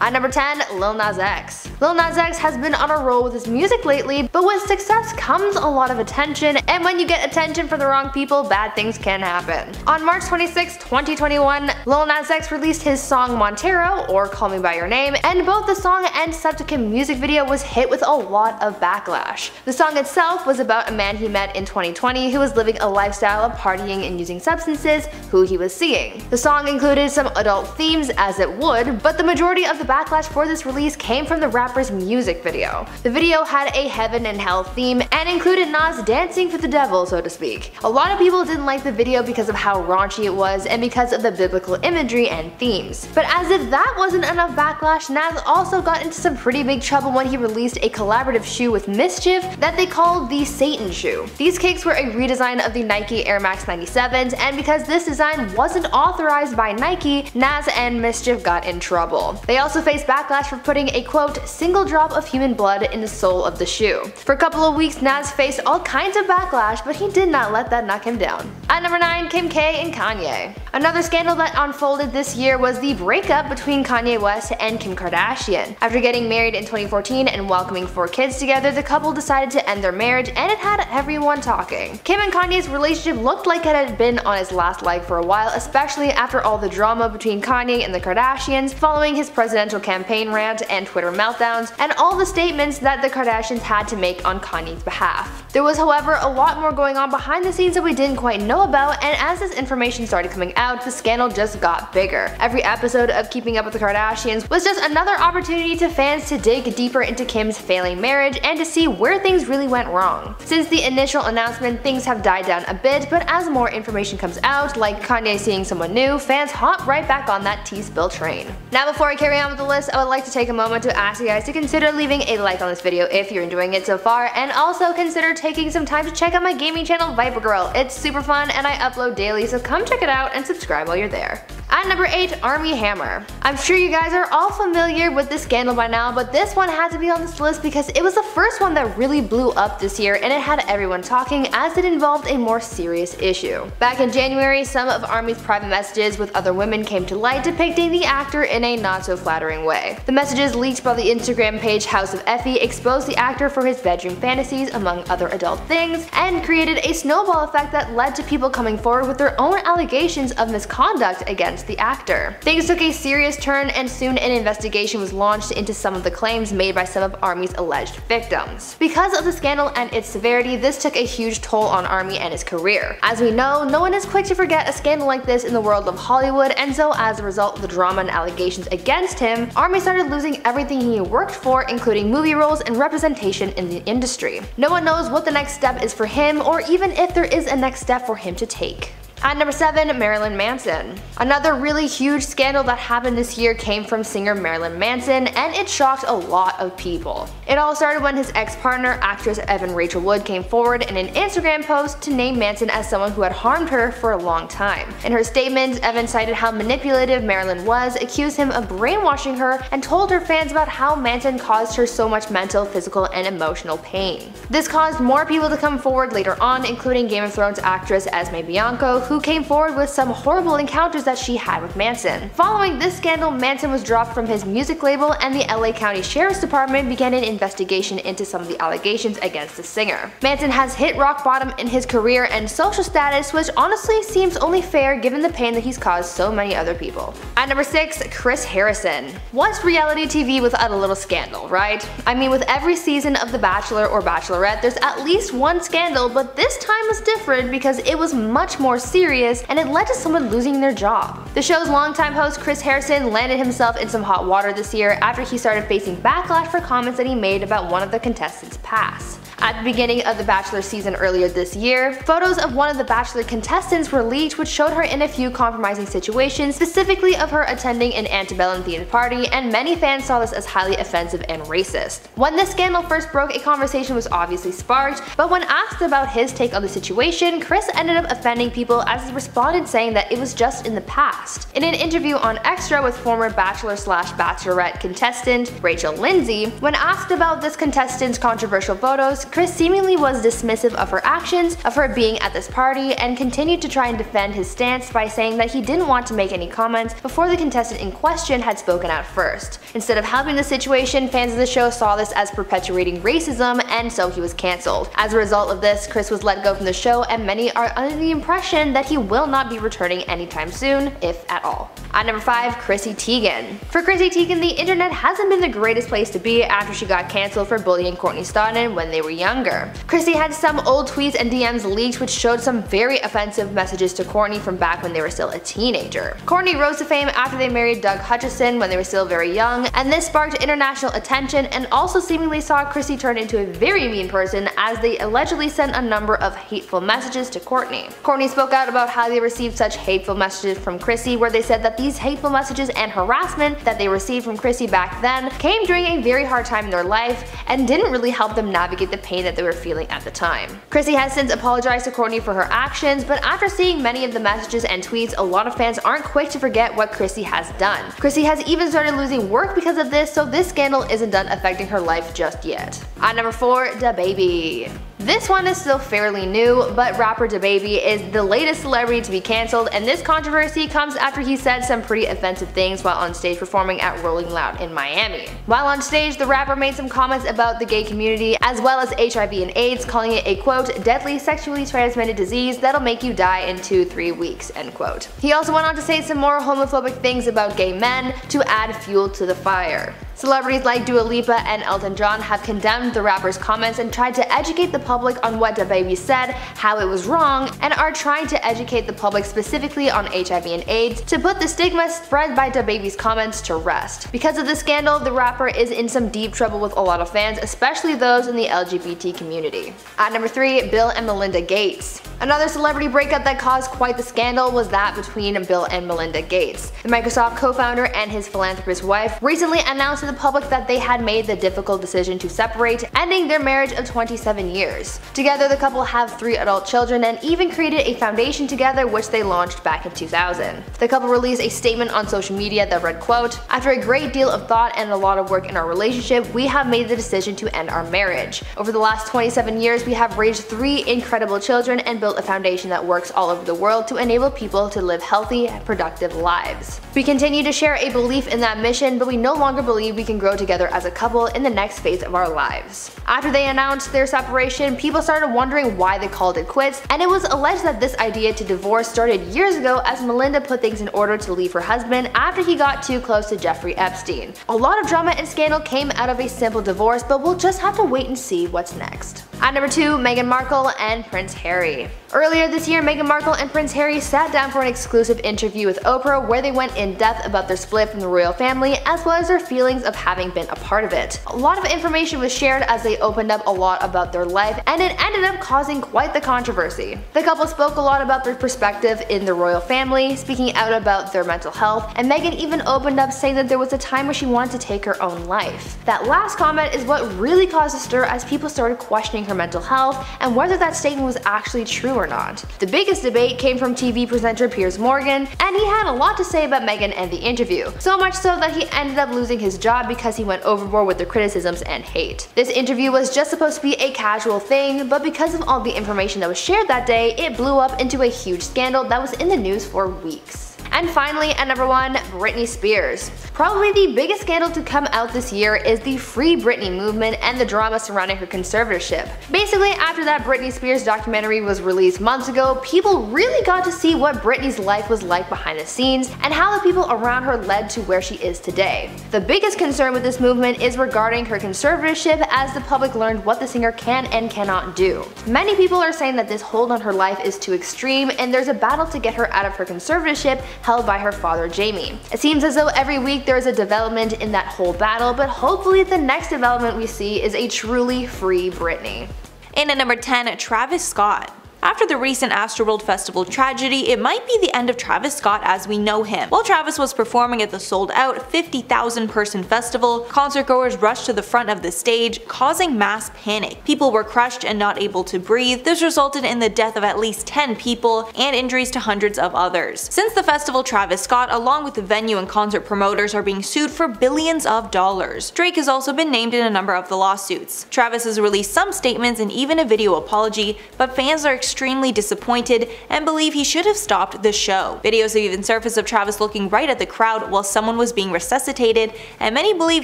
At number 10, Lil Nas X. Lil Nas X has been on a roll with his music lately, but with success comes a lot of attention, and when you get attention from the wrong people, bad things can happen. On March 26, 2021, Lil Nas X released his song Montero, or Call Me By Your Name, and both the song and subsequent music video was hit with a lot of backlash. The song itself was about a man he met in 2020 who was living a lifestyle of partying and using substances, who he was seeing. The song included some adult themes, as it would, but the majority of the backlash for this release came from the rapper's music video. The video had a heaven and hell theme and included Nas dancing for the devil, so to speak. A lot of people didn't like the video because of how raunchy it was and because of the biblical imagery and themes. But as if that wasn't enough backlash, Nas also got into some pretty big trouble when he released a collaborative shoe with Mischief that they called the Satan shoe. These kicks were a redesign of the Nike Air Max 97s, and because this design wasn't authorized by Nike, Nas and Mischief got in trouble. They also faced backlash for putting a quote, single drop of human blood in the sole of the shoe. For a couple of weeks, Nas faced all kinds of backlash, but he did not let that knock him down. At number 9, Kim K and Kanye. Another scandal that unfolded this year was the breakup between Kanye West and Kim Kardashian. After getting married in 2014 and welcoming 4 kids together, the couple decided to end their marriage, and it had everyone talking. Kim and Kanye's relationship looked like it had been on its last leg for a while, especially after all the drama between Kanye and the Kardashians following his presidential campaign rant and Twitter meltdowns, and all the statements that the Kardashians had to make on Kanye's behalf. There was, however, a lot more going on behind the scenes that we didn't quite know about, and as this information started coming out, the scandal just got bigger. Every episode of Keeping Up with the Kardashians was just another opportunity to fans to dig deeper into Kim's failing marriage and to see where things really went wrong. Since the initial announcement, things have died down a bit, but as more information comes out, like Kanye seeing someone new, fans hop right back on that tea spill train. Now before I carry on with the list, I would like to take a moment to ask you guys to consider leaving a like on this video if you're enjoying it so far, and also consider taking some time to check out my gaming channel Viper Girl. It's super fun and I upload daily, so come check it out and subscribe while you're there. At number 8, Armie Hammer. I'm sure you guys are all familiar with this scandal by now, but this one had to be on this list because it was the first one that really blew up this year and it had everyone talking as it involved a more serious issue. Back in January, some of Armie's private messages with other women came to light depicting the actor in a not so flattering way. The messages leaked by the Instagram page House of Effie exposed the actor for his bedroom fantasies among other adult things and created a snowball effect that led to people coming forward with their own allegations of misconduct against the actor. Things took a serious turn and soon an investigation was launched into some of the claims made by some of Armie's alleged victims. Because of the scandal and its severity, this took a huge toll on Armie and his career. As we know, no one is quick to forget a scandal like this in the world of Hollywood, and so as a result of the drama and allegations against him, Armie started losing everything he worked for, including movie roles and representation in the industry. No one knows what the next step is for him, or even if there is a next step for him to take. At number 7, Marilyn Manson. Another really huge scandal that happened this year came from singer Marilyn Manson, and it shocked a lot of people. It all started when his ex-partner, actress Evan Rachel Wood, came forward in an Instagram post to name Manson as someone who had harmed her for a long time. In her statement, Evan cited how manipulative Marilyn was, accused him of brainwashing her, and told her fans about how Manson caused her so much mental, physical, and emotional pain. This caused more people to come forward later on, including Game of Thrones actress Esme Bianco, who came forward with some horrible encounters that she had with Manson. Following this scandal, Manson was dropped from his music label, and the LA County Sheriff's Department began an investigation into some of the allegations against the singer. Manson has hit rock bottom in his career and social status, which honestly seems only fair given the pain that he's caused so many other people. At number 6, Chris Harrison. What's reality TV without a little scandal, right? I mean, with every season of The Bachelor or Bachelorette, there's at least one scandal, but this time was different because it was much more serious and it led to someone losing their job. The show's longtime host Chris Harrison landed himself in some hot water this year after he started facing backlash for comments that he made about one of the contestants' past. At the beginning of The Bachelor season earlier this year, photos of one of the Bachelor contestants were leaked which showed her in a few compromising situations, specifically of her attending an antebellum themed party, and many fans saw this as highly offensive and racist. When this scandal first broke, a conversation was obviously sparked, but when asked about his take on the situation, Chris ended up offending people as he responded saying that it was just in the past. past. In an interview on Extra with former Bachelor/Bachelorette contestant Rachel Lindsay, when asked about this contestant's controversial photos, Chris seemingly was dismissive of her actions, of her being at this party, and continued to try and defend his stance by saying that he didn't want to make any comments before the contestant in question had spoken out first. Instead of helping the situation, fans of the show saw this as perpetuating racism, and so he was cancelled. As a result of this, Chris was let go from the show, and many are under the impression that he will not be returning anytime soon, if at all. At number 5, Chrissy Teigen. For Chrissy Teigen, the internet hasn't been the greatest place to be after she got cancelled for bullying Corden when they were younger. Chrissy had some old tweets and DMs leaked which showed some very offensive messages to Corden from back when they were still a teenager. Corden rose to fame after they married Doug Hutchison when they were still very young, and this sparked international attention and also seemingly saw Chrissy turn into a very mean person as they allegedly sent a number of hateful messages to Corden. Corden spoke out about how they received such hateful messages from Chrissy, where they said that these hateful messages and harassment that they received from Chrissy back then came during a very hard time in their life and didn't really help them navigate the pain that they were feeling at the time. Chrissy has since apologized to Corden for her actions, but after seeing many of the messages and tweets, a lot of fans aren't quick to forget what Chrissy has done. Chrissy has even started losing work because of this, so this scandal isn't done affecting her life just yet. At number 4, DaBaby. This one is still fairly new, but rapper DaBaby is the latest celebrity to be cancelled, and this controversy comes after he said some pretty offensive things while on stage performing at Rolling Loud in Miami. While on stage, the rapper made some comments about the gay community as well as HIV and AIDS, calling it a quote, deadly sexually transmitted disease that'll make you die in 2-3 weeks, end quote. He also went on to say some more homophobic things about gay men to add fuel to the fire. Celebrities like Dua Lipa and Elton John have condemned the rapper's comments and tried to educate the public on what DaBaby said, how it was wrong, and are trying to educate the public specifically on HIV and AIDS to put the stigma spread by DaBaby's comments to rest. Because of the scandal, the rapper is in some deep trouble with a lot of fans, especially those in the LGBT community. At number 3, Bill and Melinda Gates. Another celebrity breakup that caused quite the scandal was that between Bill and Melinda Gates. The Microsoft co-founder and his philanthropist wife recently announced to the public that they had made the difficult decision to separate, ending their marriage of 27 years. Together, the couple have 3 adult children and even created a foundation together which they launched back in 2000. The couple released a statement on social media that read, quote, "After a great deal of thought and a lot of work in our relationship, we have made the decision to end our marriage. Over the last 27 years, we have raised 3 incredible children and built a foundation that works all over the world to enable people to live healthy, productive lives. We continue to share a belief in that mission, but we no longer believe we can grow together as a couple in the next phase of our lives." After they announced their separation, people started wondering why they called it quits, and it was alleged that this idea to divorce started years ago as Melinda put things in order to leave her husband after he got too close to Jeffrey Epstein. A lot of drama and scandal came out of a simple divorce, but we'll just have to wait and see what's next. At number 2, Meghan Markle and Prince Harry. Earlier this year, Meghan Markle and Prince Harry sat down for an exclusive interview with Oprah where they went in depth about their split from the royal family as well as their feelings of having been a part of it. A lot of information was shared as they opened up a lot about their life, and it ended up causing quite the controversy. The couple spoke a lot about their perspective in the royal family, speaking out about their mental health, and Meghan even opened up saying that there was a time where she wanted to take her own life. That last comment is what really caused a stir as people started questioning her mental health and whether that statement was actually true or not. The biggest debate came from TV presenter Piers Morgan, and he had a lot to say about Meghan and the interview, so much so that he ended up losing his job because he went overboard with the criticisms and hate. This interview was just supposed to be a casual thing, but because of all the information that was shared that day, it blew up into a huge scandal that was in the news for weeks. And finally, at number 1, Britney Spears. Probably the biggest scandal to come out this year is the Free Britney movement and the drama surrounding her conservatorship. Basically, after that Britney Spears documentary was released months ago, people really got to see what Britney's life was like behind the scenes and how the people around her led to where she is today. The biggest concern with this movement is regarding her conservatorship, as the public learned what the singer can and cannot do. Many people are saying that this hold on her life is too extreme, and there's a battle to get her out of her conservatorship held by her father Jamie. It seems as though every week there is a development in that whole battle, but hopefully the next development we see is a truly free Britney. And at number 10, Travis Scott. After the recent Astroworld Festival tragedy, it might be the end of Travis Scott as we know him. While Travis was performing at the sold-out 50,000-person festival, concertgoers rushed to the front of the stage, causing mass panic. People were crushed and not able to breathe. This resulted in the death of at least 10 people and injuries to hundreds of others. Since the festival, Travis Scott, along with the venue and concert promoters, are being sued for billions of dollars. Drake has also been named in a number of the lawsuits. Travis has released some statements and even a video apology, but fans are extremely disappointed and believe he should have stopped the show. Videos have even surfaced of Travis looking right at the crowd while someone was being resuscitated, and many believe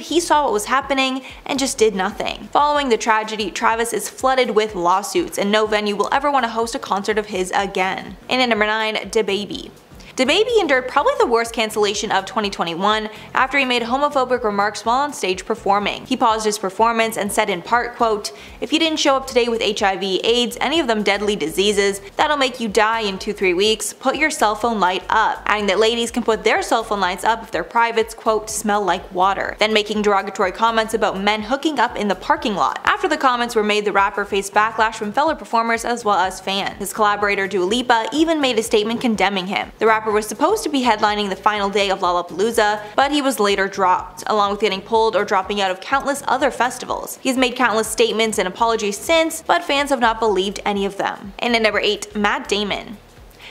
he saw what was happening and just did nothing. Following the tragedy, Travis is flooded with lawsuits, and no venue will ever want to host a concert of his again. And at number 9, DaBaby. DaBaby endured probably the worst cancellation of 2021 after he made homophobic remarks while on stage performing. He paused his performance and said in part, quote, "If you didn't show up today with HIV, AIDS, any of them deadly diseases, that'll make you die in 2-3 weeks, put your cell phone light up," adding that ladies can put their cell phone lights up if their privates, quote, "smell like water," then making derogatory comments about men hooking up in the parking lot. After the comments were made, the rapper faced backlash from fellow performers as well as fans. His collaborator Dua Lipa even made a statement condemning him. The rapper was supposed to be headlining the final day of Lollapalooza, but he was later dropped, along with getting pulled or dropping out of countless other festivals. He's made countless statements and apologies since, but fans have not believed any of them. And at number 8, Matt Damon.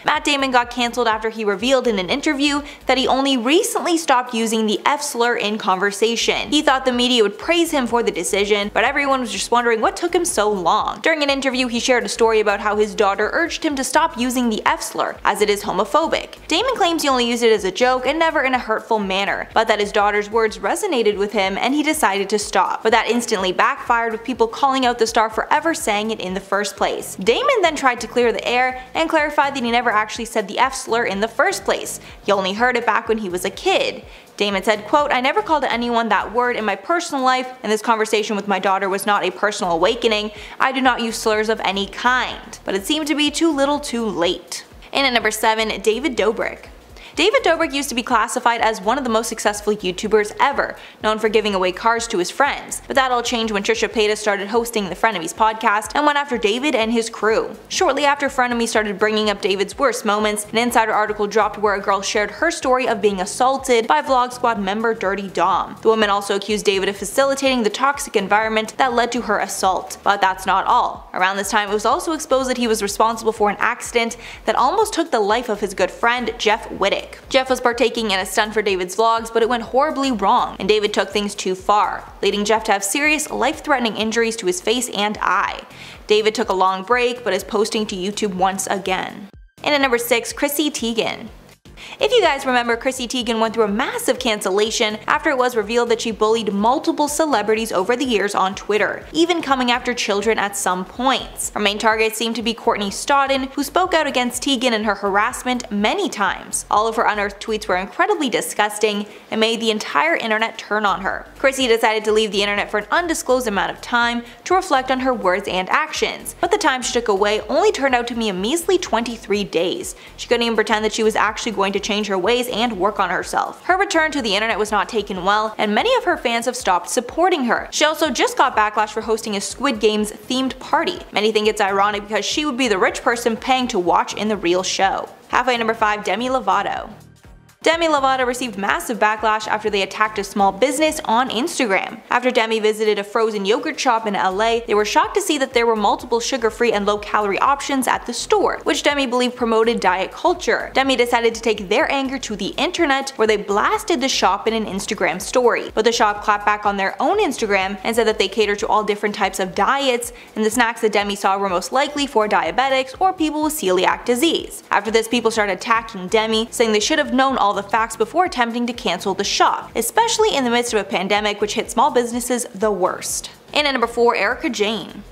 Matt Damon got cancelled after he revealed in an interview that he only recently stopped using the F slur in conversation. He thought the media would praise him for the decision, but everyone was just wondering what took him so long. During an interview, he shared a story about how his daughter urged him to stop using the F slur, as it is homophobic. Damon claims he only used it as a joke and never in a hurtful manner, but that his daughter's words resonated with him and he decided to stop. But that instantly backfired, with people calling out the star for ever saying it in the first place. Damon then tried to clear the air and clarified that he never actually said the F slur in the first place. He only heard it back when he was a kid. Damon said, quote, "I never called anyone that word in my personal life, and this conversation with my daughter was not a personal awakening. I do not use slurs of any kind." But it seemed to be too little too late. And at number 7, David Dobrik. David Dobrik used to be classified as one of the most successful YouTubers ever, known for giving away cars to his friends. But that all changed when Trisha Paytas started hosting the Frenemies podcast and went after David and his crew. Shortly after Frenemies started bringing up David's worst moments, an insider article dropped where a girl shared her story of being assaulted by Vlog Squad member Dirty Dom. The woman also accused David of facilitating the toxic environment that led to her assault. But that's not all. Around this time, it was also exposed that he was responsible for an accident that almost took the life of his good friend Jeff Wittick. Jeff was partaking in a stunt for David's vlogs, but it went horribly wrong, and David took things too far, leading Jeff to have serious, life-threatening injuries to his face and eye. David took a long break, but is posting to YouTube once again. And at number 6, Chrissy Teigen. If you guys remember, Chrissy Teigen went through a massive cancellation after it was revealed that she bullied multiple celebrities over the years on Twitter, even coming after children at some points. Her main target seemed to be Courtney Stodden, who spoke out against Teigen and her harassment many times. All of her unearthed tweets were incredibly disgusting and made the entire internet turn on her. Chrissy decided to leave the internet for an undisclosed amount of time to reflect on her words and actions, but the time she took away only turned out to be a measly 23 days. She couldn't even pretend that she was actually going to change her ways and work on herself. Her return to the internet was not taken well, and many of her fans have stopped supporting her. She also just got backlash for hosting a Squid Games themed party. Many think it's ironic because she would be the rich person paying to watch in the real show. Halfway number 5, Demi Lovato. Demi Lovato received massive backlash after they attacked a small business on Instagram. After Demi visited a frozen yogurt shop in LA, they were shocked to see that there were multiple sugar-free and low-calorie options at the store, which Demi believed promoted diet culture. Demi decided to take their anger to the internet, where they blasted the shop in an Instagram story. But the shop clapped back on their own Instagram and said that they cater to all different types of diets, and the snacks that Demi saw were most likely for diabetics or people with celiac disease. After this, people started attacking Demi, saying they should have known all the facts before attempting to cancel the shop, especially in the midst of a pandemic which hit small businesses the worst. And at number 4, Erika Jayne.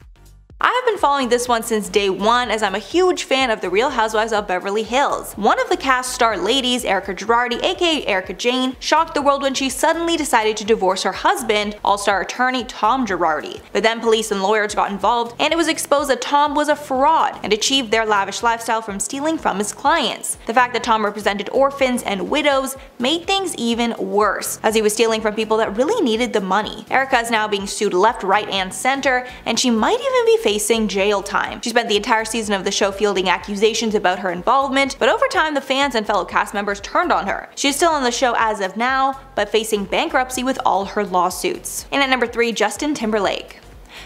I have been following this one since day one, as I'm a huge fan of The Real Housewives of Beverly Hills. One of the cast star ladies, Erika Girardi, aka Erika Jayne, shocked the world when she suddenly decided to divorce her husband, all-star attorney Tom Girardi. But then police and lawyers got involved, and it was exposed that Tom was a fraud and achieved their lavish lifestyle from stealing from his clients. The fact that Tom represented orphans and widows made things even worse, as he was stealing from people that really needed the money. Erika is now being sued left, right, and center, and she might even be facing jail time. She spent the entire season of the show fielding accusations about her involvement, but over time the fans and fellow cast members turned on her. She is still on the show as of now, but facing bankruptcy with all her lawsuits. And at number 3, Justin Timberlake.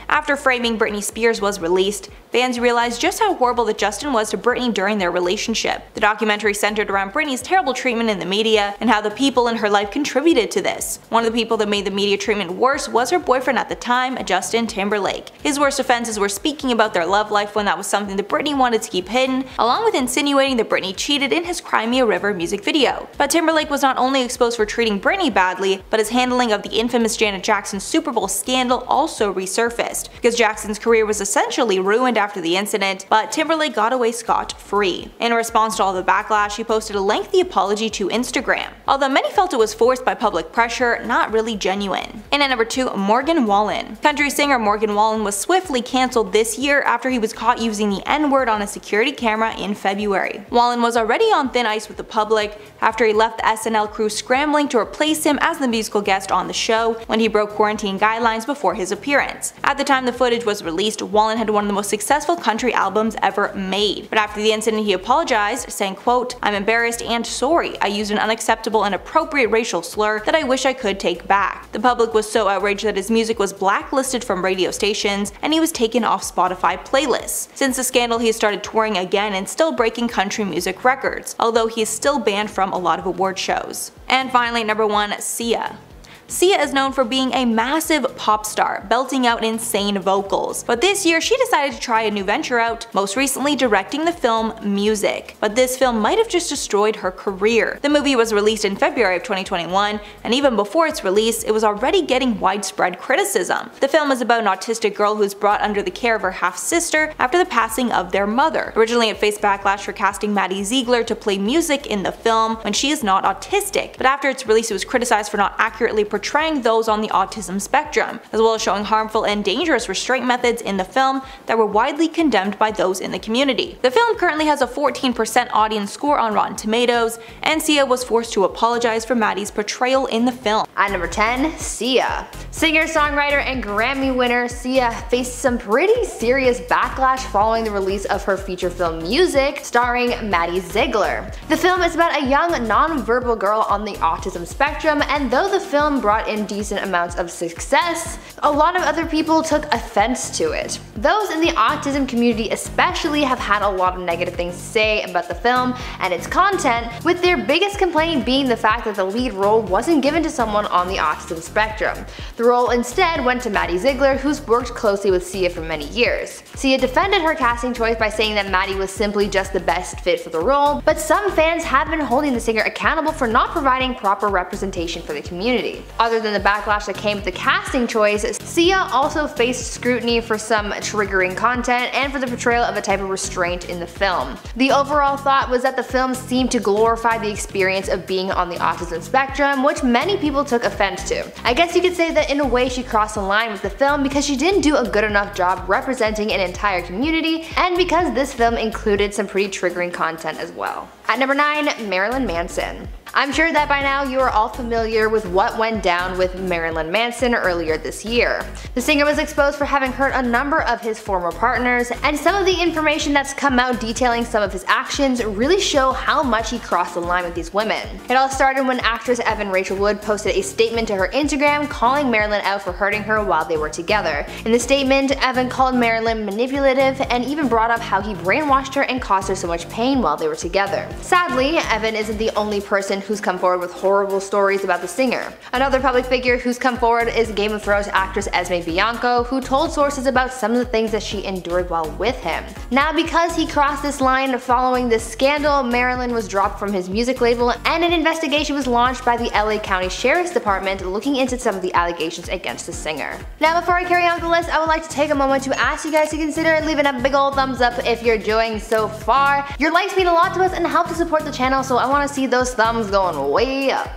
After Framing Britney Spears was released, fans realized just how horrible that Justin was to Britney during their relationship. The documentary centered around Britney's terrible treatment in the media and how the people in her life contributed to this. One of the people that made the media treatment worse was her boyfriend at the time, Justin Timberlake. His worst offenses were speaking about their love life when that was something that Britney wanted to keep hidden, along with insinuating that Britney cheated in his Cry Me a River music video. But Timberlake was not only exposed for treating Britney badly, but his handling of the infamous Janet Jackson Super Bowl scandal also resurfaced, because Jackson's career was essentially ruined after the incident, but Timberlake got away scot-free. In response to all the backlash, he posted a lengthy apology to Instagram. Although many felt it was forced by public pressure, not really genuine. And at number 2, Morgan Wallen. Country singer Morgan Wallen was swiftly cancelled this year after he was caught using the N-word on a security camera in February. Wallen was already on thin ice with the public after he left the SNL crew scrambling to replace him as the musical guest on the show when he broke quarantine guidelines before his appearance. At the time the footage was released, Wallen had one of the most successful country albums ever made. But after the incident he apologized, saying, quote, "I'm embarrassed and sorry. I used an unacceptable and appropriate racial slur that I wish I could take back." The public was so outraged that his music was blacklisted from radio stations and he was taken off Spotify playlists. Since the scandal he has started touring again and still breaking country music records, although he is still banned from a lot of award shows. And finally, number 1, Sia. Sia is known for being a massive pop star, belting out insane vocals. But this year she decided to try a new venture out, most recently directing the film Music. But this film might have just destroyed her career. The movie was released in February of 2021, and even before its release, it was already getting widespread criticism. The film is about an autistic girl who's brought under the care of her half-sister after the passing of their mother. Originally it faced backlash for casting Maddie Ziegler to play music in the film when she is not autistic, but after its release it was criticized for not accurately portraying those on the autism spectrum, as well as showing harmful and dangerous restraint methods in the film that were widely condemned by those in the community. The film currently has a 14% audience score on Rotten Tomatoes, and Sia was forced to apologize for Maddie's portrayal in the film. At number 10, Sia. Singer-songwriter and Grammy winner Sia faced some pretty serious backlash following the release of her feature film Music, starring Maddie Ziegler. The film is about a young, non-verbal girl on the autism spectrum, and though the film brought in decent amounts of success, a lot of other people took offense to it. Those in the autism community especially have had a lot of negative things to say about the film and its content, with their biggest complaint being the fact that the lead role wasn't given to someone on the autism spectrum. The role instead went to Maddie Ziegler, who's worked closely with Sia for many years. Sia defended her casting choice by saying that Maddie was simply just the best fit for the role, but some fans have been holding the singer accountable for not providing proper representation for the community. Other than the backlash that came with the casting choice, Sia also faced scrutiny for some triggering content and for the portrayal of a type of restraint in the film. The overall thought was that the film seemed to glorify the experience of being on the autism spectrum, which many people took offense to. I guess you could say that in a way she crossed the line with the film because she didn't do a good enough job representing an entire community, and because this film included some pretty triggering content as well. At number 9, Marilyn Manson. I'm sure that by now you are all familiar with what went down with Marilyn Manson earlier this year. The singer was exposed for having hurt a number of his former partners, and some of the information that's come out detailing some of his actions really show how much he crossed the line with these women. It all started when actress Evan Rachel Wood posted a statement to her Instagram calling Marilyn out for hurting her while they were together. In the statement, Evan called Marilyn manipulative and even brought up how he brainwashed her and caused her so much pain while they were together. Sadly, Evan isn't the only person who's come forward with horrible stories about the singer. Another public figure who's come forward is Game of Thrones actress Esme Bianco, who told sources about some of the things that she endured while with him. Now, because he crossed this line following this scandal, Marilyn was dropped from his music label, and an investigation was launched by the LA County Sheriff's Department looking into some of the allegations against the singer. Now, before I carry on with the list, I would like to take a moment to ask you guys to consider leaving a big old thumbs up if you're enjoying so far. Your likes mean a lot to us and help to support the channel, so I want to see those thumbs going way up.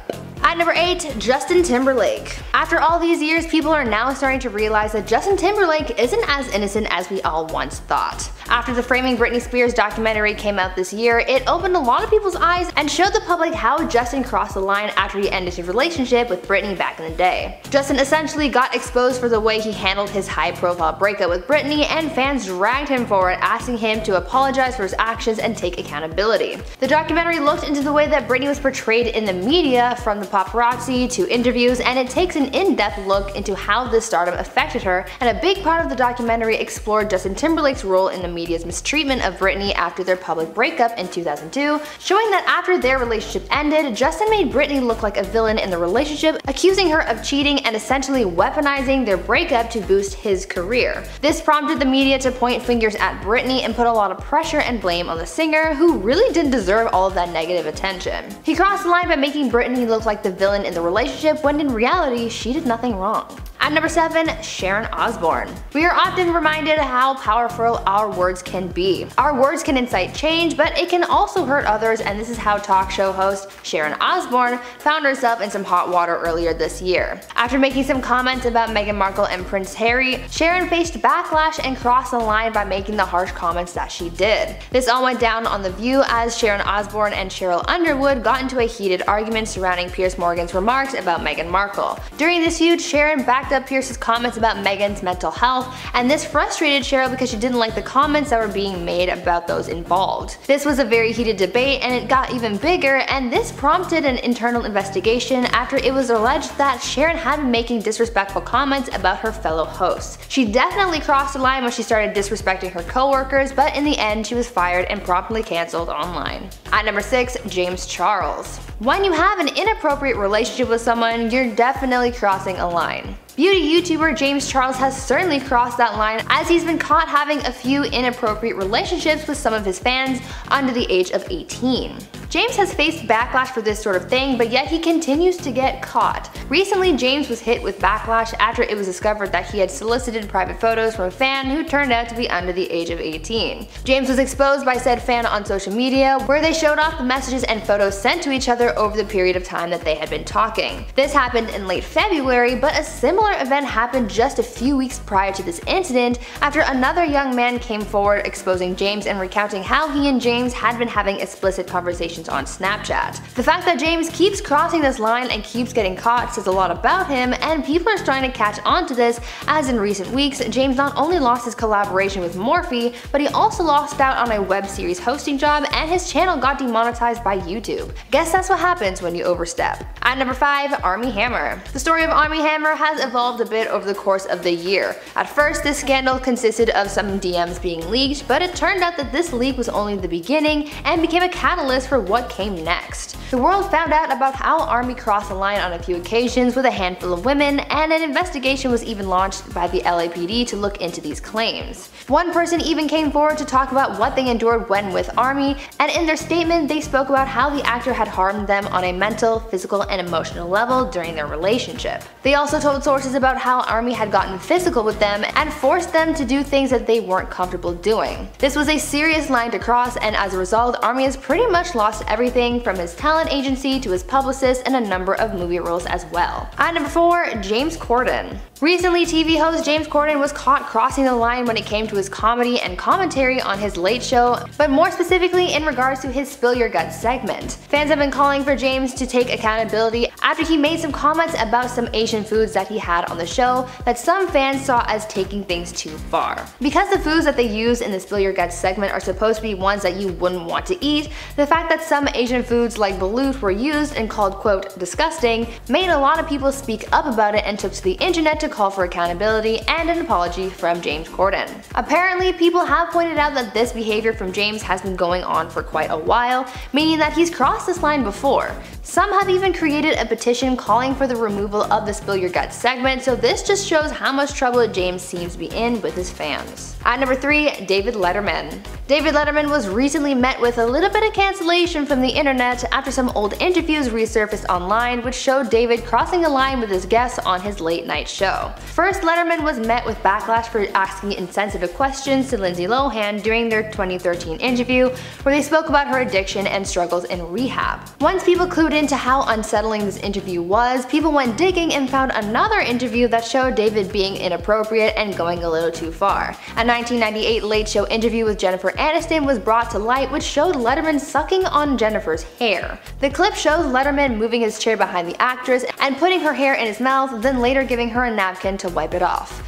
At number 8, Justin Timberlake. After all these years, people are now starting to realize that Justin Timberlake isn't as innocent as we all once thought. After the Framing Britney Spears documentary came out this year, it opened a lot of people's eyes and showed the public how Justin crossed the line after he ended his relationship with Britney back in the day. Justin essentially got exposed for the way he handled his high-profile breakup with Britney, and fans dragged him forward, asking him to apologize for his actions and take accountability. The documentary looked into the way that Britney was portrayed in the media, from the paparazzi to interviews, and it takes an in-depth look into how this stardom affected her, and a big part of the documentary explored Justin Timberlake's role in the media's mistreatment of Britney after their public breakup in 2002, showing that after their relationship ended, Justin made Britney look like a villain in the relationship, accusing her of cheating and essentially weaponizing their breakup to boost his career. This prompted the media to point fingers at Britney and put a lot of pressure and blame on the singer, who really didn't deserve all of that negative attention. He crossed the line by making Britney look like the villain in the relationship when in reality she did nothing wrong. At number 7, Sharon Osbourne. We are often reminded how powerful our words can be. Our words can incite change, but it can also hurt others, and this is how talk show host Sharon Osbourne found herself in some hot water earlier this year. After making some comments about Meghan Markle and Prince Harry, Sharon faced backlash and crossed the line by making the harsh comments that she did. This all went down on The View as Sharon Osbourne and Cheryl Underwood got into a heated argument surrounding Piers Morgan's remarks about Meghan Markle. During this feud, Sharon backed up Pierce's comments about Meghan's mental health, and this frustrated Cheryl because she didn't like the comments that were being made about those involved. This was a very heated debate, and it got even bigger, and this prompted an internal investigation after it was alleged that Sharon had been making disrespectful comments about her fellow hosts. She definitely crossed the line when she started disrespecting her co-workers, but in the end she was fired and promptly cancelled online. At number 6, James Charles. When you have an inappropriate relationship with someone, you're definitely crossing a line. Beauty YouTuber James Charles has certainly crossed that line, as he's been caught having a few inappropriate relationships with some of his fans under the age of 18. James has faced backlash for this sort of thing, but yet he continues to get caught. Recently, James was hit with backlash after it was discovered that he had solicited private photos from a fan who turned out to be under the age of 18. James was exposed by said fan on social media, where they showed off the messages and photos sent to each other over the period of time that they had been talking. This happened in late February, but a similar event happened just a few weeks prior to this incident, after another young man came forward exposing James and recounting how he and James had been having explicit conversations on Snapchat. The fact that James keeps crossing this line and keeps getting caught says a lot about him, and people are starting to catch on to this, as in recent weeks, James not only lost his collaboration with Morphe, but he also lost out on a web series hosting job, and his channel got demonetized by YouTube. Guess that's what happens when you overstep. At number 5, Armie Hammer. The story of Armie Hammer has evolved a bit over the course of the year. At first, this scandal consisted of some DMs being leaked, but it turned out that this leak was only the beginning and became a catalyst for what came next. The world found out about how Armie crossed the line on a few occasions with a handful of women, and an investigation was even launched by the LAPD to look into these claims. One person even came forward to talk about what they endured when with Armie, and in their statement they spoke about how the actor had harmed them on a mental, physical, and emotional level during their relationship. They also told sources about how Armie had gotten physical with them and forced them to do things that they weren't comfortable doing. This was a serious line to cross, and as a result, Armie has pretty much lost everything from his talent agency to his publicist and a number of movie roles as well. At number 4, James Corden. Recently, TV host James Corden was caught crossing the line when it came to his comedy and commentary on his Late Show, but more specifically in regards to his Spill Your Guts segment. Fans have been calling for James to take accountability after he made some comments about some Asian foods that he had on the show that some fans saw as taking things too far. Because the foods that they use in the Spill Your Guts segment are supposed to be ones that you wouldn't want to eat, the fact that some Asian foods like balut were used and called quote disgusting made a lot of people speak up about it and took to the internet to call for accountability and an apology from James Corden. Apparently, people have pointed out that this behavior from James has been going on for quite a while, meaning that he's crossed this line before. Some have even created a petition calling for the removal of the Spill Your Guts segment, so this just shows how much trouble James seems to be in with his fans. At number 3, David Letterman. David Letterman was recently met with a little bit of cancellation information from the internet after some old interviews resurfaced online which showed David crossing a line with his guests on his late night show. First, Letterman was met with backlash for asking insensitive questions to Lindsay Lohan during their 2013 interview, where they spoke about her addiction and struggles in rehab. Once people clued into how unsettling this interview was, people went digging and found another interview that showed David being inappropriate and going a little too far. A 1998 Late Show interview with Jennifer Aniston was brought to light which showed Letterman sucking on Jennifer's hair. The clip shows Letterman moving his chair behind the actress and putting her hair in his mouth, then later giving her a napkin to wipe it off.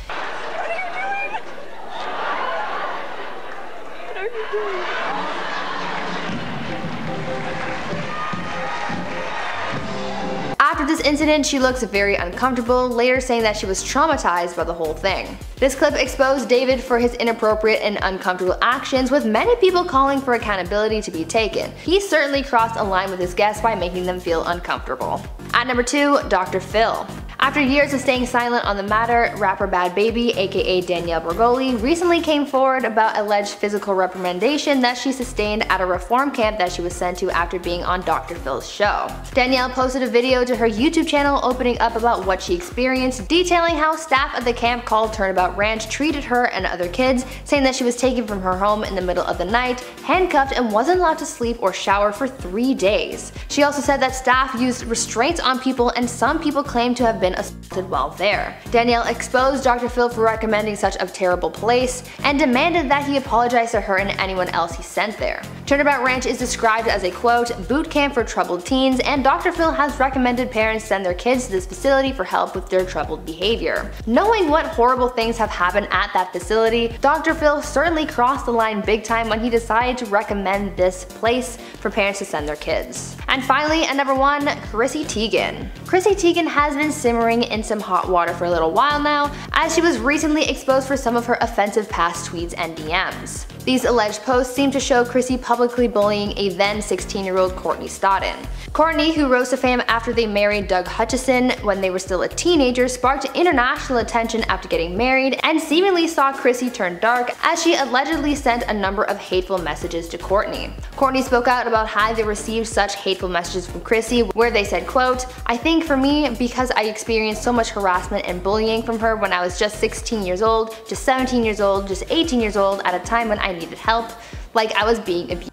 After this incident, she looks very uncomfortable, later saying that she was traumatized by the whole thing. This clip exposed David for his inappropriate and uncomfortable actions, with many people calling for accountability to be taken. He certainly crossed a line with his guests by making them feel uncomfortable. At number 2, Dr. Phil. After years of staying silent on the matter, rapper Bad Baby, aka Danielle Bregoli, recently came forward about alleged physical reprimandation that she sustained at a reform camp that she was sent to after being on Dr. Phil's show. Danielle posted a video to her YouTube channel opening up about what she experienced, detailing how staff at the camp called Turnabout Ranch treated her and other kids, saying that she was taken from her home in the middle of the night, handcuffed, and wasn't allowed to sleep or shower for 3 days. She also said that staff used restraints on people and some people claimed to have been assaulted while there. Danielle exposed Dr. Phil for recommending such a terrible place and demanded that he apologize to her and anyone else he sent there. Turnabout Ranch is described as a quote, boot camp for troubled teens, and Dr. Phil has recommended parents send their kids to this facility for help with their troubled behavior. Knowing what horrible things have happened at that facility, Dr. Phil certainly crossed the line big time when he decided to recommend this place for parents to send their kids. And finally, at number 1, Chrissy Teigen. Chrissy Teigen has been simmering in some hot water for a little while now, as she was recently exposed for some of her offensive past tweets and DMs. These alleged posts seem to show Chrissy publicly bullying a then 16-year-old Courtney Stodden. Courtney, who rose to fame after they married Doug Hutchison when they were still a teenager, sparked international attention after getting married and seemingly saw Chrissy turn dark as she allegedly sent a number of hateful messages to Courtney. Courtney spoke out about how they received such hateful messages from Chrissy, where they said, quote, "I think for me, because I experienced so much harassment and bullying from her when I was just 16 years old, just 17 years old, just 18 years old, at a time when I needed help, like I was being abused,"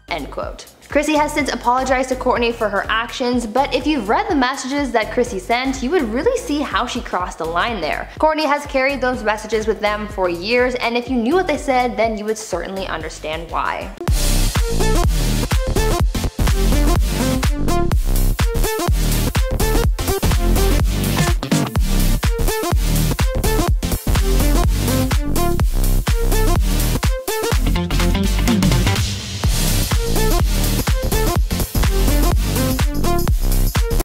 end quote. Chrissy has since apologized to Courtney for her actions, but if you've read the messages that Chrissy sent, you would really see how she crossed the line there. Courtney has carried those messages with them for years, and if you knew what they said, then you would certainly understand why.